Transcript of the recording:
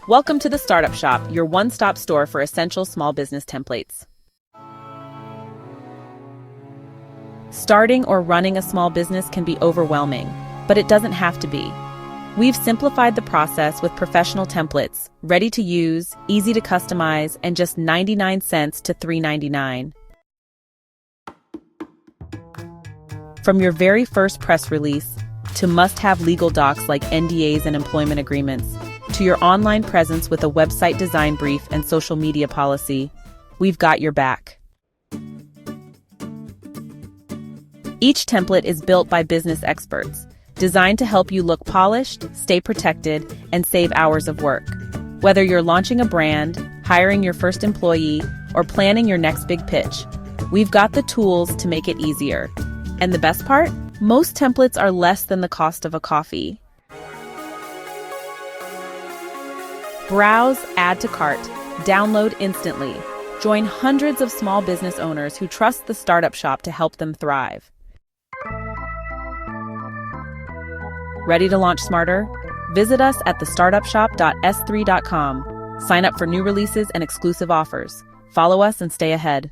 Welcome to the Startup Shop, your one-stop store for essential small business templates. Starting or running a small business can be overwhelming, but it doesn't have to be. We've simplified the process with professional templates, ready to use, easy to customize, and just 99 cents to $3.99. From your very first press release, to must-have legal docs like NDAs and employment agreements, to your online presence with a website design brief and social media policy, we've got your back. Each template is built by business experts, designed to help you look polished, stay protected, and save hours of work. Whether you're launching a brand, hiring your first employee, or planning your next big pitch, we've got the tools to make it easier. And the best part? Most templates are less than the cost of a coffee. Browse, add to cart, download instantly. Join hundreds of small business owners who trust the Startup Shop to help them thrive. Ready to launch smarter? Visit us at thestartupshop.s3.com. Sign up for new releases and exclusive offers. Follow us and stay ahead.